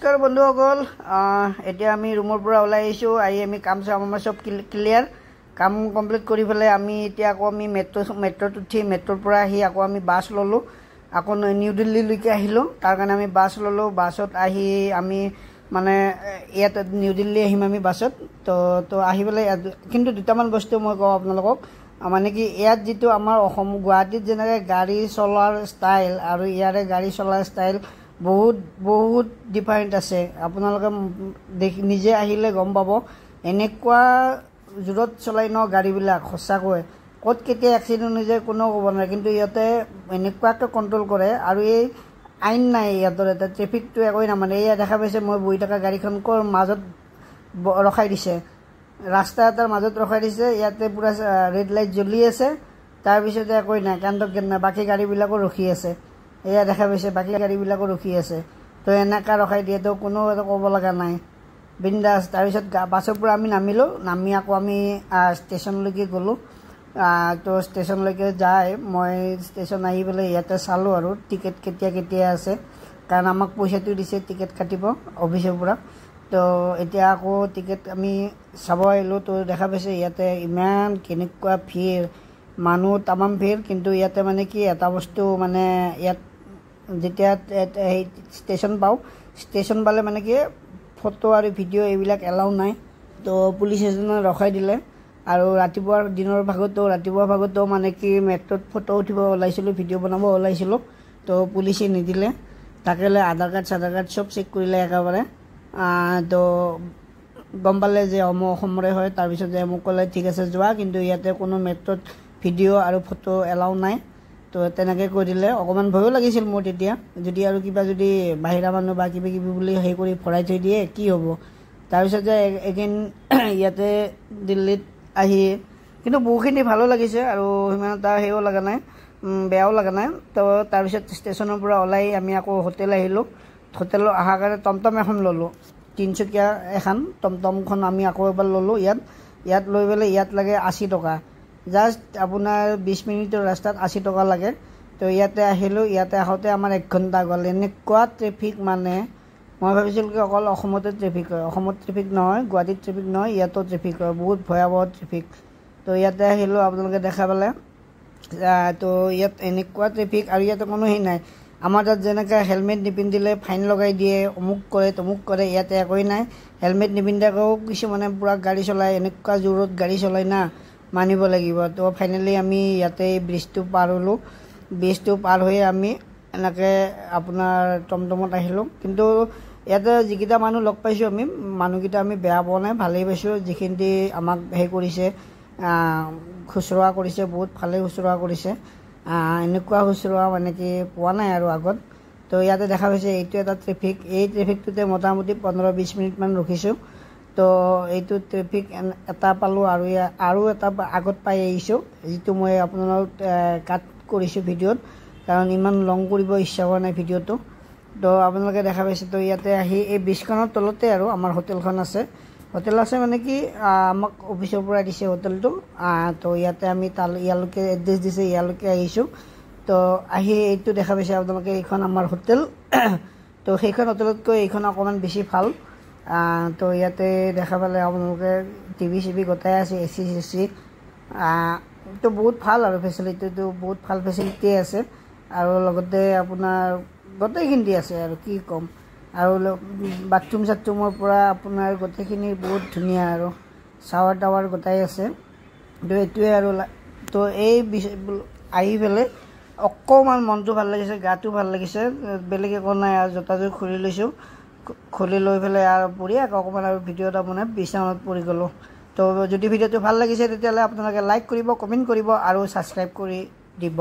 নমস্কাৰ বন্ধুসকল এতিয়া আমি ৰুমৰ পৰা ওলাই আহিছোঁ আহি আমি কাম আমাৰ সব ক্লিয়াৰ কাম কমপ্লিট কৰি ফেলে আমি এতিয়া আকৌ আমি মেট্ৰত উঠি মেট্ৰৰ পৰা আহি আকৌ আমি বাছ ললোঁ আকৌ নিউ দিল্লীলৈকে আহিলোঁ তাৰ কাৰণে আমি বাছ ললোঁ বাছত আহি আমি মানে ইয়াত নিউ দিল্লী আহিম আমি বাছত তো আহি পেলাই কিন্তু দুটামান বস্তু মই কওঁ আপোনালোকক মানে কি ইয়াত যেটো আমাৰ অসম গুৱাহাটীত যেনেকৈ গাড়ী চলাৰ ষ্টাইল আৰু ইয়াৰে গাড়ী চলাৰ ষ্টাইল বহুত ডিফাৰেণ্ট আছে আপোনালোকে নিজে আহিলে গম পাব এনেকুৱা জোৰত চলাই ন গাড়ীবিলাক সঁচাকৈ ক'ত কেতিয়া এক্সিডেণ্ট হৈ যায় কোনো ক'ব নোৱাৰে কিন্তু ইয়াতে এনেকুৱাকৈ কণ্ট্ৰল কৰে আৰু এই আইন নাই ইয়াতৰ এটা ট্ৰেফিকটো একোৱেই নামানে এয়া দেখা পাইছে মই বহি থকা গাড়ীখন ক'ৰ মাজত ৰখাই দিছে ৰাস্তা এটাৰ মাজত ৰখাই দিছে ইয়াতে পুৰা ৰেড লাইট জ্বলি আছে তাৰপিছতে একোৱেই নাই কান্দক নাই বাকী গাড়ীবিলাকো ৰখি আছে এয়া দেখা পাইছে বাকী গাড়ীবিলাকো ৰখি আছে তো এনেকা ৰখাই দিয়ে তো কোনো এটা ক'ব লগা নাই বিন্দাছ তাৰপিছত বাছৰ পৰা আমি নামি আকৌ আমি ষ্টেচনলৈকে গ'লোঁ তো ষ্টেচনলৈকে যাই মই ষ্টেচন আহি পেলাই ইয়াতে চালোঁ আৰু টিকেট কেতিয়া আছে কাৰণ আমাক পইচাটো দিছে টিকেট কাটিব অফিচৰ পৰা তো এতিয়া আকৌ টিকেট আমি চাব আহিলোঁ তো দেখা পাইছে ইয়াতে ইমান কেনেকুৱা ভিৰ মানুহ তামাম ভিৰ কিন্তু ইয়াতে মানে কি এটা বস্তু মানে ইয়াত যেতিয়া এই ষ্টেচন পালে মানে কি ফটো আৰু ভিডিঅ' এইবিলাক এলাউ নাই তো পুলিচ এজনে ৰখাই দিলে আৰু ৰাতিপুৱাৰ ভাগতো মানে কি মেট্ৰত ফটো উঠিব ওলাইছিলোঁ ভিডিঅ' বনাব ওলাইছিলোঁ তো পুলিচে নিদিলে তাকে আধাৰ কাৰ্ড চব চেক কৰিলে একেবাৰে তো গম পালে যে অসমৰে হয় তাৰপিছত যে মোক ক'লে ঠিক আছে যোৱা কিন্তু ইয়াতে কোনো মেট্ৰত ভিডিঅ' আৰু ফটো এলাউ নাই তো তেনেকৈ কৈ দিলে অকণমান ভয়ো লাগিছিল মোৰ তেতিয়া যদি আৰু কিবা যদি বাহিৰা মানুহ বা কিবা বুলি হেৰি কৰি ভৰাই থৈ দিয়ে কি হ'ব তাৰপিছত যে এগেইন ইয়াতে দিল্লীত আহি কিন্তু বহুখিনি ভালো লাগিছে আৰু সিমান এটা হেৰিও লগা নাই বেয়াও লগা নাই তো তাৰপিছত ষ্টেচনৰ পৰা ওলাই আমি আকৌ হোটেল আহিলোঁ হোটেলত অহাৰ কাৰণে টমটম এখন ল'লোঁ তিনিচুকীয়া এখন টমটমখন আমি আকৌ এবাৰ ল'লোঁ ইয়াত লৈ পেলাই ইয়াত লাগে 80 টকা জাষ্ট আপোনাৰ 20 মিনিটৰ ৰাস্তাত 80 টকা লাগে তো ইয়াতে আহিলোঁ ইয়াতে আহোঁতে আমাৰ 1 ঘণ্টা গ'ল এনেকুৱা ট্ৰেফিক মানে মই ভাবিছিলোঁ কি অকল অসমতে ট্ৰেফিক হয় অসমত ট্ৰেফিক নহয় গুৱাহাটীত ট্ৰেফিক নহয় ইয়াতো ট্ৰেফিক হয় বহুত ভয়াৱহ ট্ৰেফিক তো ইয়াতে আহিলোঁ আপোনালোকে দেখা পালে তো ইয়াত এনেকুৱা ট্ৰেফিক আৰু ইয়াতে কোনো হেৰি নাই আমাৰ তাত যেনেকৈ হেলমেট নিপিন্ধিলে ফাইন লগাই দিয়ে অমুক কৰে তমুক কৰে ইয়াতে একোৱেই নাই হেলমেট নিপিন্ধাকৈও কিছুমানে পূৰা গাড়ী চলায় এনেকুৱা জোৰত গাড়ী চলায় না মানিব লাগিব তো ফাইনেলি আমি ইয়াতে ব্ৰিজটো পাৰ হ'লোঁ ব্ৰিজটো পাৰ হৈ আমি এনেকৈ আপোনাৰ টমটমত আহিলোঁ কিন্তু ইয়াতে যিকেইটা মানুহ লগ পাইছোঁ আমি মানুহকেইটা আমি বেয়া পোৱা নাই ভালেই পাইছোঁ যিখিনি আমাক হেৰি কৰিছে শুশ্ৰূষা কৰিছে বহুত ভালেই শুশ্ৰূষা কৰিছে এনেকুৱা শুশ্ৰূষা মানে কি পোৱা নাই আৰু আগত তো ইয়াতে দেখা পাইছে এইটো এটা ট্ৰেফিক এই ট্ৰেফিকটোতে মোটামুটি 15-20 মিনিটমান ৰখিছোঁ তো এইটো ট্ৰেফিক এটা পালোঁ আৰু এটা আগত পাই আহিছোঁ যিটো মই আপোনালোকক কাট কৰিছোঁ ভিডিঅ'ত কাৰণ ইমান লং কৰিব ইচ্ছা হোৱা নাই ভিডিঅ'টো তো আপোনালোকে দেখা পাইছে তো ইয়াতে আহি এই ব্ৰিজখনৰ তলতে আৰু আমাৰ হোটেলখন আছে মানে কি আমাক অফিচৰ পৰা দিছে হোটেলটো তো ইয়াতে আমি ইয়ালৈকে এড্ৰেছ দিছে ইয়ালৈকে আহিছোঁ তো আহি এইটো দেখা পাইছে আপোনালোকে এইখন আমাৰ হোটেল তো সেইখন হোটেলতকৈ এইখন অকণমান বেছি ভাল তো ইয়াতে দেখা পালে আপোনালোকে টিভি গোটাই আছে এচি তো বহুত ভাল আৰু ফেচিলিটিটো বহুত ভাল ফেচিলিটিয়ে আছে আৰু লগতে আপোনাৰ গোটেইখিনি আছে আৰু কি ক'ম আৰু বাথৰুমৰ পৰা আপোনাৰ গোটেইখিনি বহুত ধুনীয়া আৰু শ্বাৱাৰ টাৱাৰ গোটাই আছে তো এইটোৱে আৰু তো এই আহি পেলাই অকণমান মনটো ভাল লাগিছে গাটো ভাল লাগিছে বেলেগ একো নাই আৰু জোতাযোৰ খুলি লৈছোঁ খুলি লৈ পেলাই আৰু বঢ়িয়াকৈ অকণমান আৰু ভিডিঅ' এটা বনাই বিছনাত পৰি গ'লোঁ তো যদি ভিডিঅ'টো ভাল লাগিছে তেতিয়াহ'লে আপোনালোকে লাইক কৰিব কমেণ্ট কৰিব আৰু ছাবস্ক্ৰাইব কৰি দিব